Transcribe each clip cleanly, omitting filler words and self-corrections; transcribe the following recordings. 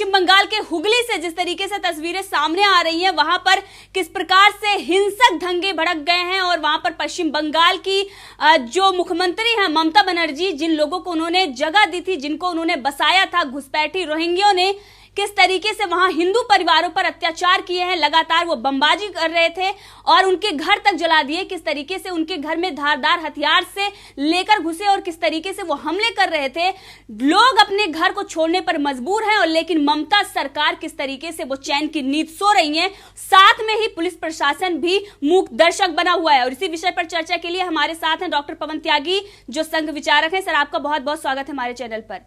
पश्चिम बंगाल के हुगली से जिस तरीके से तस्वीरें सामने आ रही हैं, वहां पर किस प्रकार से हिंसक दंगे भड़क गए हैं और वहां पर पश्चिम बंगाल की जो मुख्यमंत्री हैं ममता बनर्जी, जिन लोगों को उन्होंने जगह दी थी, जिनको उन्होंने बसाया था घुसपैठी रोहिंग्या ने, किस तरीके से वहां हिंदू परिवारों पर अत्याचार किए हैं। लगातार वो बमबाजी कर रहे थे और उनके घर तक जला दिए। किस तरीके से उनके घर में धारदार हथियार से लेकर घुसे और किस तरीके से वो हमले कर रहे थे। लोग अपने घर को छोड़ने पर मजबूर हैं और लेकिन ममता सरकार किस तरीके से वो चैन की नींद सो रही है। साथ में ही पुलिस प्रशासन भी मूक दर्शक बना हुआ है। और इसी विषय पर चर्चा के लिए हमारे साथ हैं डॉक्टर पवन त्यागी, जो संघ विचारक हैं। सर, आपका बहुत बहुत स्वागत है हमारे चैनल पर।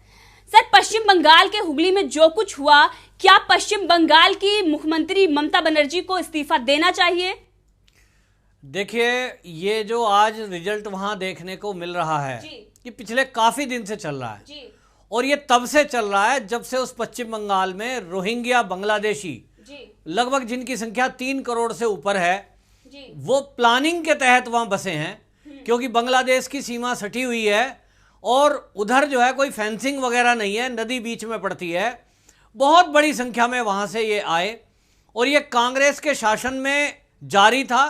सर, पश्चिम बंगाल के हुगली में जो कुछ हुआ, क्या पश्चिम बंगाल की मुख्यमंत्री ममता बनर्जी को इस्तीफा देना चाहिए? देखिए, ये जो आज रिजल्ट वहां देखने को मिल रहा है, ये पिछले काफी दिन से चल रहा है जी। और ये तब से चल रहा है जब से उस पश्चिम बंगाल में रोहिंग्या बांग्लादेशी लगभग जिनकी संख्या 3 करोड़ से ऊपर है जी, वो प्लानिंग के तहत वहां बसे हैं, क्योंकि बांग्लादेश की सीमा सटी हुई है और उधर जो है कोई फेंसिंग वगैरह नहीं है, नदी बीच में पड़ती है। बहुत बड़ी संख्या में वहाँ से ये आए और ये कांग्रेस के शासन में जारी था।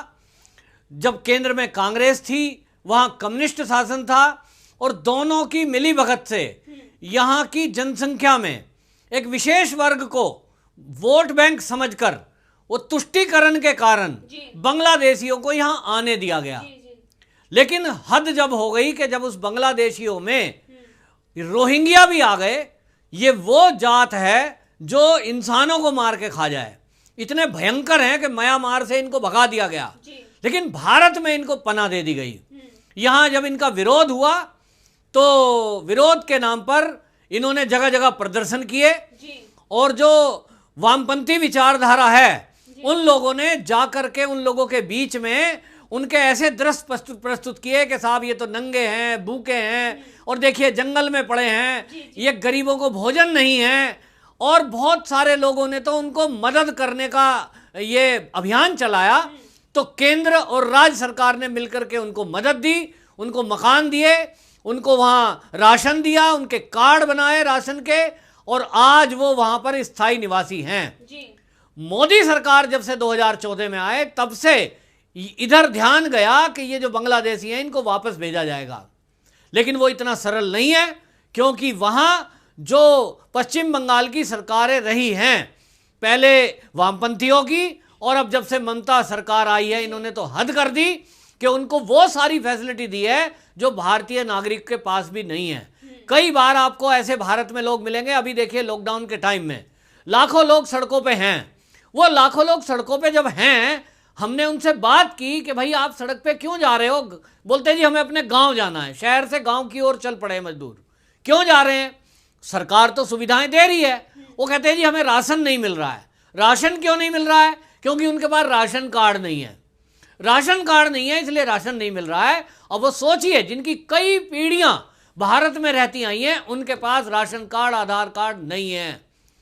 जब केंद्र में कांग्रेस थी, वहाँ कम्युनिस्ट शासन था और दोनों की मिलीभगत से यहाँ की जनसंख्या में एक विशेष वर्ग को वोट बैंक समझकर वो तुष्टीकरण के कारण बांग्लादेशियों को यहाँ आने दिया गया। लेकिन हद जब हो गई कि जब उस बांग्लादेशियों में रोहिंग्या भी आ गए। ये वो जात है जो इंसानों को मार के खा जाए, इतने भयंकर हैं कि म्यांमार से इनको भगा दिया गया, लेकिन भारत में इनको पनाह दे दी गई। यहाँ जब इनका विरोध हुआ तो विरोध के नाम पर इन्होंने जगह जगह प्रदर्शन किए और जो वामपंथी विचारधारा है उन लोगों ने जाकर के उन लोगों के बीच में उनके ऐसे दृश्य प्रस्तुत किए कि साहब ये तो नंगे हैं, भूखे हैं और देखिए जंगल में पड़े हैं, ये गरीबों को भोजन नहीं है। और बहुत सारे लोगों ने तो उनको मदद करने का ये अभियान चलाया। तो केंद्र और राज्य सरकार ने मिलकर के उनको मदद दी, उनको मकान दिए, उनको वहाँ राशन दिया, उनके कार्ड बनाए राशन के और आज वो वहाँ पर स्थायी निवासी हैं। मोदी सरकार जब से 2014 में आए तब से इधर ध्यान गया कि ये जो बांग्लादेशी हैं इनको वापस भेजा जाएगा, लेकिन वो इतना सरल नहीं है, क्योंकि वहाँ जो पश्चिम बंगाल की सरकारें रही हैं, पहले वामपंथियों की और अब जब से ममता सरकार आई है, इन्होंने तो हद कर दी कि उनको वो सारी फैसिलिटी दी है जो भारतीय नागरिक के पास भी नहीं है। कई बार आपको ऐसे भारत में लोग मिलेंगे, अभी देखिए लॉकडाउन के टाइम में लाखों लोग सड़कों पे हैं। वो लाखों लोग सड़कों पे जब हैं, हमने उनसे बात की कि भाई आप सड़क पे क्यों जा रहे हो? बोलते जी हमें अपने गांव जाना है। शहर से गांव की ओर चल पड़े मजदूर। क्यों जा रहे हैं? सरकार तो सुविधाएं दे रही है। वो कहते हैं जी हमें राशन नहीं मिल रहा है। राशन क्यों नहीं मिल रहा है? क्योंकि उनके पास राशन कार्ड नहीं है। राशन कार्ड नहीं है इसलिए राशन नहीं मिल रहा है। अब वो सोचिए, जिनकी कई पीढ़ियां भारत में रहती आई हैं उनके पास राशन कार्ड, आधार कार्ड नहीं है।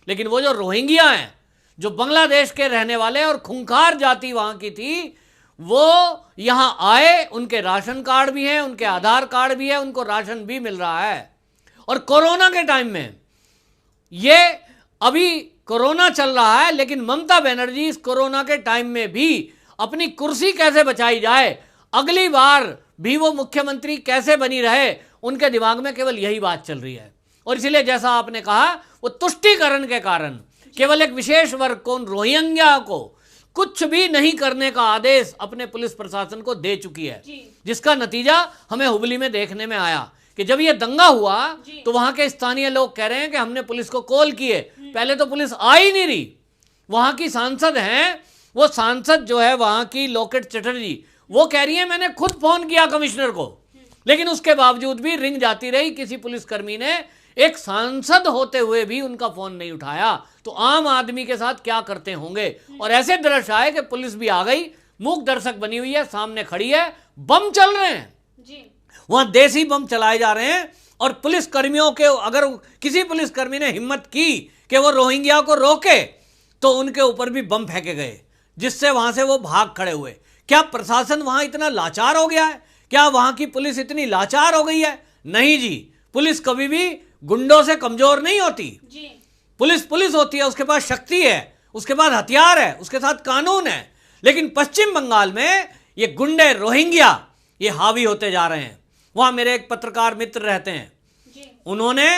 लेकिन वो जो रोहिंग्या हैं, जो बांग्लादेश के रहने वाले और खूंखार जाति वहां की थी, वो यहां आए, उनके राशन कार्ड भी हैं, उनके आधार कार्ड भी है, उनको राशन भी मिल रहा है। और कोरोना के टाइम में, ये अभी कोरोना चल रहा है, लेकिन ममता बनर्जी इस कोरोना के टाइम में भी अपनी कुर्सी कैसे बचाई जाए, अगली बार भी वो मुख्यमंत्री कैसे बनी रहे, उनके दिमाग में केवल यही बात चल रही है। और इसीलिए जैसा आपने कहा, वो तुष्टीकरण के कारण केवल एक विशेष वर्ग को, रोहिंग्या को कुछ भी नहीं करने का आदेश अपने पुलिस प्रशासन को दे चुकी है, जिसका नतीजा हमें हुगली में देखने में आया कि जब ये दंगा हुआ तो वहां के स्थानीय लोग कह रहे हैं कि हमने पुलिस को कॉल किए, पहले तो पुलिस आ ही नहीं रही। वहां की सांसद हैं, वो सांसद जो है वहां की लोकेट चटर्जी, वो कह रही है मैंने खुद फोन किया कमिश्नर को, लेकिन उसके बावजूद भी रिंग जाती रही। किसी पुलिसकर्मी ने एक सांसद होते हुए भी उनका फोन नहीं उठाया। तो आम आदमी के साथ क्या करते होंगे। और ऐसे दृश्य आए कि पुलिस भी आ गई, मूक दर्शक बनी हुई है, सामने खड़ी है, बम चल रहे हैं, वहां देसी बम चलाए जा रहे हैं। और पुलिस कर्मियों के, अगर किसी पुलिसकर्मी ने हिम्मत की कि वो रोहिंग्या को रोके तो उनके ऊपर भी बम फेंके गए, जिससे वहां से वो भाग खड़े हुए। क्या प्रशासन वहां इतना लाचार हो गया है? क्या वहां की पुलिस इतनी लाचार हो गई है? नहीं जी, पुलिस कभी भी गुंडों से कमजोर नहीं होती। पुलिस होती है, उसके पास शक्ति है, उसके पास हथियार है, उसके साथ कानून है। लेकिन पश्चिम बंगाल में ये गुंडे रोहिंग्या ये हावी होते जा रहे हैं। वहां मेरे एक पत्रकार मित्र रहते हैं, उन्होंने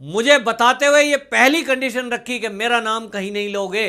मुझे बताते हुए ये पहली कंडीशन रखी कि मेरा नाम कहीं नहीं लोगे।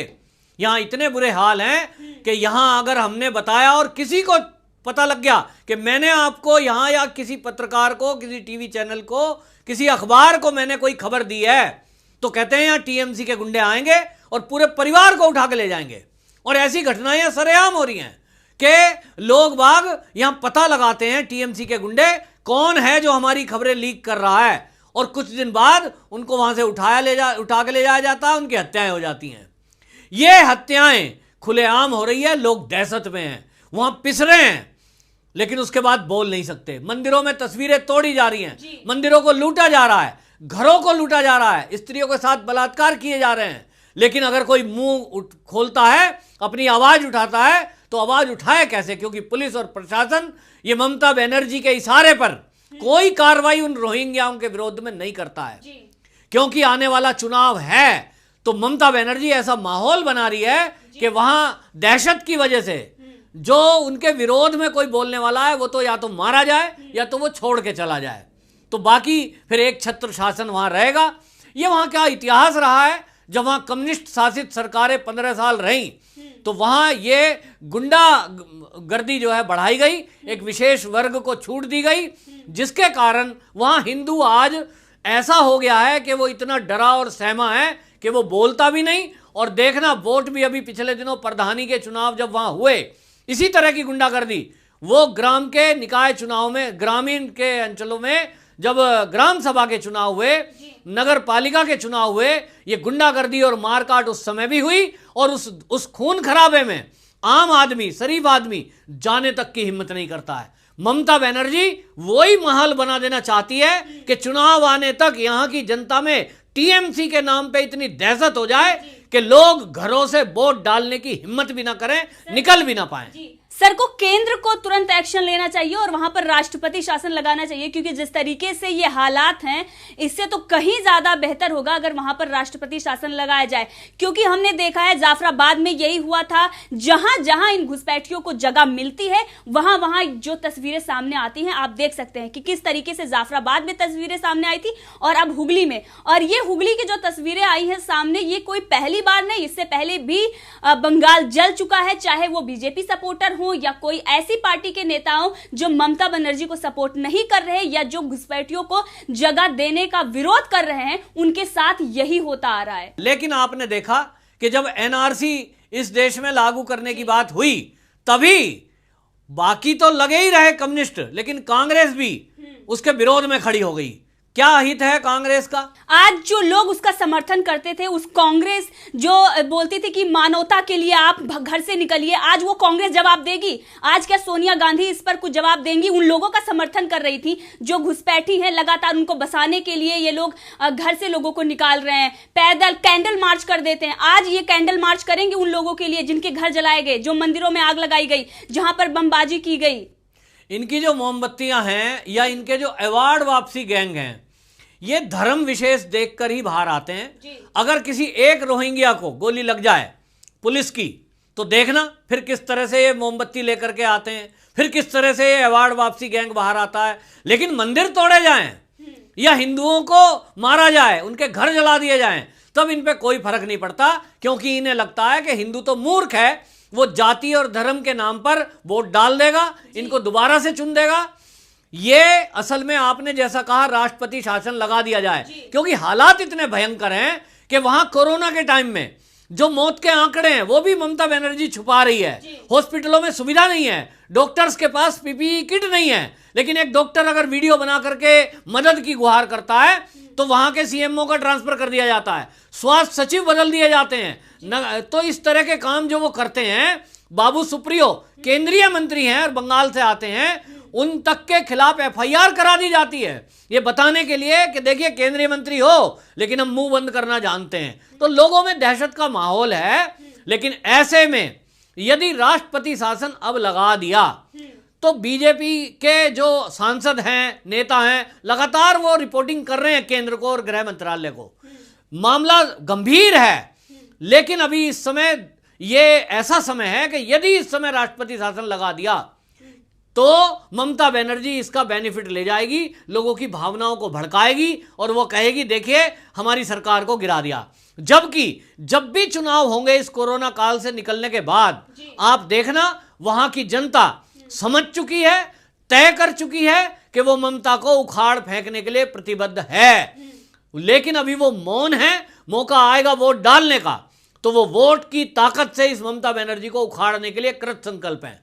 यहां इतने बुरे हाल हैं कि यहां अगर हमने बताया और किसी को पता लग गया कि मैंने आपको यहां, या किसी पत्रकार को, किसी टीवी चैनल को, किसी अखबार को मैंने कोई खबर दी है, तो कहते हैं यहां टीएमसी के गुंडे आएंगे और पूरे परिवार को उठा के ले जाएंगे। और ऐसी घटनाएं सरेआम हो रही हैं कि लोग बाग यहां पता लगाते हैं टीएमसी के गुंडे कौन है जो हमारी खबरें लीक कर रहा है, और कुछ दिन बाद उनको वहां से उठा के ले जाया जाता है, उनकी हत्याएं हो जाती हैं। ये हत्याएं खुलेआम हो रही है, लोग दहशत में हैं, वहां पिस रहे हैं, लेकिन उसके बाद बोल नहीं सकते। मंदिरों में तस्वीरें तोड़ी जा रही हैं, मंदिरों को लूटा जा रहा है, घरों को लूटा जा रहा है, स्त्रियों के साथ बलात्कार किए जा रहे हैं। लेकिन अगर कोई मुंह खोलता है, अपनी आवाज उठाता है, तो आवाज उठाए कैसे? क्योंकि पुलिस और प्रशासन ये ममता बनर्जी के इशारे पर कोई कार्रवाई उन रोहिंग्याओं के विरोध में नहीं करता है। क्योंकि आने वाला चुनाव है, तो ममता बनर्जी ऐसा माहौल बना रही है कि वहां दहशत की वजह से जो उनके विरोध में कोई बोलने वाला है, वो तो या तो मारा जाए या तो वो छोड़ के चला जाए, तो बाकी फिर एक छत्र शासन वहां रहेगा। ये वहां क्या इतिहास रहा है, जब वहां कम्युनिस्ट शासित सरकारें 15 साल रहीं, तो वहां ये गुंडा गर्दी जो है बढ़ाई गई, एक विशेष वर्ग को छूट दी गई, जिसके कारण वहां हिंदू आज ऐसा हो गया है कि वो इतना डरा और सहमा है कि वो बोलता भी नहीं। और देखना, वोट भी अभी पिछले दिनों प्रधानी के चुनाव जब वहां हुए, इसी तरह की गुंडागर्दी, वो ग्राम के निकाय चुनाव में, ग्रामीण के अंचलों में जब ग्राम सभा के चुनाव हुए, नगर पालिका के चुनाव हुए, ये गुंडागर्दी और मारकाट उस समय भी हुई, और उस खून खराबे में आम आदमी, शरीफ आदमी जाने तक की हिम्मत नहीं करता है। ममता बनर्जी वही माहौल बना देना चाहती है कि चुनाव आने तक यहां की जनता में टीएमसी के नाम पे इतनी दहशत हो जाए कि लोग घरों से वोट डालने की हिम्मत भी ना करें, निकल भी ना पाए। सर को केंद्र को तुरंत एक्शन लेना चाहिए और वहां पर राष्ट्रपति शासन लगाना चाहिए, क्योंकि जिस तरीके से ये हालात हैं, इससे तो कहीं ज्यादा बेहतर होगा अगर वहां पर राष्ट्रपति शासन लगाया जाए। क्योंकि हमने देखा है जाफराबाद में यही हुआ था, जहां जहां इन घुसपैठियों को जगह मिलती है, वहां वहां जो तस्वीरें सामने आती हैं, आप देख सकते हैं कि किस तरीके से जाफराबाद में तस्वीरें सामने आई थी और अब हुगली में। और ये हुगली की जो तस्वीरें आई हैं सामने, ये कोई पहली बार नहीं, इससे पहले भी बंगाल जल चुका है, चाहे वो बीजेपी सपोर्टर हो या कोई ऐसी पार्टी के नेताओं जो ममता बनर्जी को सपोर्ट नहीं कर रहे या जो घुसपैठियों को जगह देने का विरोध कर रहे हैं, उनके साथ यही होता आ रहा है। लेकिन आपने देखा कि जब एनआरसी इस देश में लागू करने की बात हुई, तभी बाकी तो लगे ही रहे कम्युनिस्ट, लेकिन कांग्रेस भी उसके विरोध में खड़ी हो गई। क्या हित है कांग्रेस का? आज जो लोग उसका समर्थन करते थे, उस कांग्रेस जो बोलती थी कि मानवता के लिए आप घर से निकलिए, आज वो कांग्रेस जवाब देगी? आज क्या सोनिया गांधी इस पर कुछ जवाब देंगी? उन लोगों का समर्थन कर रही थी जो घुसपैठी हैं, लगातार उनको बसाने के लिए ये लोग घर से लोगों को निकाल रहे हैं, पैदल कैंडल मार्च कर देते हैं। आज ये कैंडल मार्च करेंगे उन लोगों के लिए जिनके घर जलाए गए, जो मंदिरों में आग लगाई गई, जहां पर बमबाजी की गई। इनकी जो मोमबत्तियां हैं या इनके जो अवार्ड वापसी गैंग हैं, ये धर्म विशेष देखकर ही बाहर आते हैं। अगर किसी एक रोहिंग्या को गोली लग जाए पुलिस की, तो देखना फिर किस तरह से ये मोमबत्ती लेकर के आते हैं, फिर किस तरह से ये अवार्ड वापसी गैंग बाहर आता है। लेकिन मंदिर तोड़े जाएं या हिंदुओं को मारा जाए, उनके घर जला दिए जाएं, तब इन पे कोई फर्क नहीं पड़ता, क्योंकि इन्हें लगता है कि हिंदू तो मूर्ख है, वो जाति और धर्म के नाम पर वोट डाल देगा, इनको दोबारा से चुन देगा। ये असल में आपने जैसा कहा, राष्ट्रपति शासन लगा दिया जाए, क्योंकि हालात इतने भयंकर हैं कि वहां कोरोना के टाइम में जो मौत के आंकड़े हैं वो भी ममता बनर्जी छुपा रही है। हॉस्पिटलों में सुविधा नहीं है, डॉक्टर्स के पास पीपीई किट नहीं है, लेकिन एक डॉक्टर अगर वीडियो बना करके मदद की गुहार करता है तो वहां के सीएमओ का ट्रांसफर कर दिया जाता है, स्वास्थ्य सचिव बदल दिए जाते हैं। तो इस तरह के काम जो वो करते हैं, बाबू सुप्रियो केंद्रीय मंत्री हैं और बंगाल से आते हैं, उन तक के खिलाफ एफआईआर करा दी जाती है, ये बताने के लिए कि देखिए केंद्रीय मंत्री हो लेकिन हम मुंह बंद करना जानते हैं। तो लोगों में दहशत का माहौल है। लेकिन ऐसे में यदि राष्ट्रपति शासन अब लगा दिया, तो बीजेपी के जो सांसद हैं, नेता हैं, लगातार वो रिपोर्टिंग कर रहे हैं केंद्र को और गृह मंत्रालय को। मामला गंभीर है, लेकिन अभी इस समय ये ऐसा समय है कि यदि इस समय राष्ट्रपति शासन लगा दिया तो ममता बनर्जी इसका बेनिफिट ले जाएगी, लोगों की भावनाओं को भड़काएगी और वो कहेगी देखिए हमारी सरकार को गिरा दिया। जबकि जब भी चुनाव होंगे इस कोरोना काल से निकलने के बाद, आप देखना वहां की जनता समझ चुकी है, तय कर चुकी है कि वो ममता को उखाड़ फेंकने के लिए प्रतिबद्ध है। लेकिन अभी वो मौन है, मौका आएगा वोट डालने का तो वो वोट की ताकत से इस ममता बनर्जी को उखाड़ने के लिए कृत संकल्प है।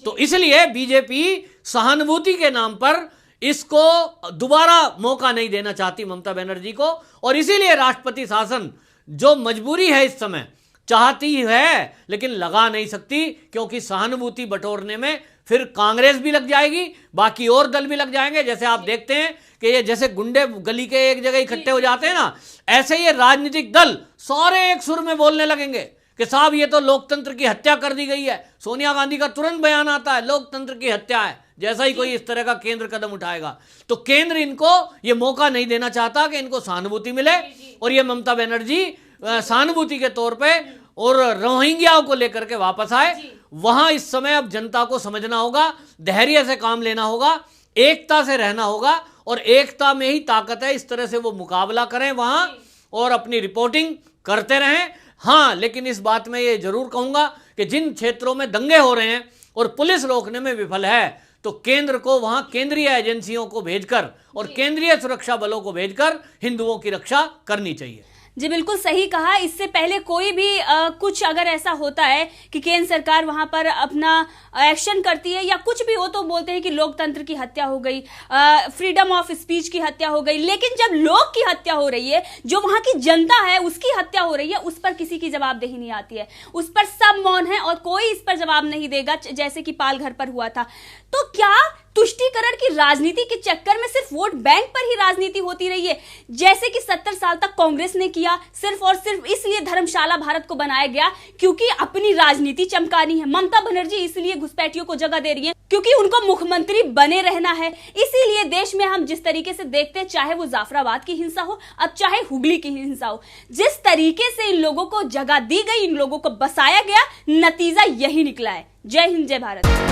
तो इसलिए बीजेपी सहानुभूति के नाम पर इसको दोबारा मौका नहीं देना चाहती ममता बनर्जी को, और इसीलिए राष्ट्रपति शासन जो मजबूरी है इस समय चाहती है लेकिन लगा नहीं सकती, क्योंकि सहानुभूति बटोरने में फिर कांग्रेस भी लग जाएगी, बाकी और दल भी लग जाएंगे। जैसे आप देखते हैं कि ये जैसे गुंडे गली के एक जगह इकट्ठे हो जाते हैं ना, ऐसे ये राजनीतिक दल सारे एक सुर में बोलने लगेंगे कि साहब ये तो लोकतंत्र की हत्या कर दी गई है। सोनिया गांधी का तुरंत बयान आता है लोकतंत्र की हत्या है, जैसा ही कोई इस तरह का केंद्र कदम उठाएगा। तो केंद्र इनको ये मौका नहीं देना चाहता कि इनको सहानुभूति मिले, और ये ममता बनर्जी सहानुभूति के तौर पे और रोहिंग्याओं को लेकर के वापस आए। वहां इस समय अब जनता को समझना होगा, धैर्य से काम लेना होगा, एकता से रहना होगा, और एकता में ही ताकत है। इस तरह से वो मुकाबला करें वहां और अपनी रिपोर्टिंग करते रहें। हाँ, लेकिन इस बात में ये जरूर कहूंगा कि जिन क्षेत्रों में दंगे हो रहे हैं और पुलिस रोकने में विफल है, तो केंद्र को वहां केंद्रीय एजेंसियों को भेजकर और केंद्रीय सुरक्षा बलों को भेजकर हिंदुओं की रक्षा करनी चाहिए। जी बिल्कुल सही कहा। इससे पहले कोई भी कुछ अगर ऐसा होता है कि केंद्र सरकार वहां पर अपना एक्शन करती है या कुछ भी हो तो बोलते हैं कि लोकतंत्र की हत्या हो गई, फ्रीडम ऑफ स्पीच की हत्या हो गई। लेकिन जब लोग की हत्या हो रही है, जो वहां की जनता है उसकी हत्या हो रही है, उस पर किसी की जवाबदेही नहीं आती है, उस पर सब मौन है और कोई इस पर जवाब नहीं देगा, जैसे कि पालघर पर हुआ था। तो क्या तुष्टीकरण की राजनीति के चक्कर में सिर्फ वोट बैंक पर ही राजनीति होती रही है, जैसे कि 70 साल तक कांग्रेस ने किया? सिर्फ और सिर्फ इसलिए धर्मशाला भारत को बनाया गया क्योंकि अपनी राजनीति चमकानी है। ममता बनर्जी इसलिए घुसपैठियों को जगह दे रही है क्योंकि उनको मुख्यमंत्री बने रहना है। इसीलिए देश में हम जिस तरीके से देखते हैं, चाहे वो जाफराबाद की हिंसा हो, अब चाहे हुगली की हिंसा हो, जिस तरीके से इन लोगों को जगह दी गई, इन लोगों को बसाया गया, नतीजा यही निकला है। जय हिंद, जय भारत।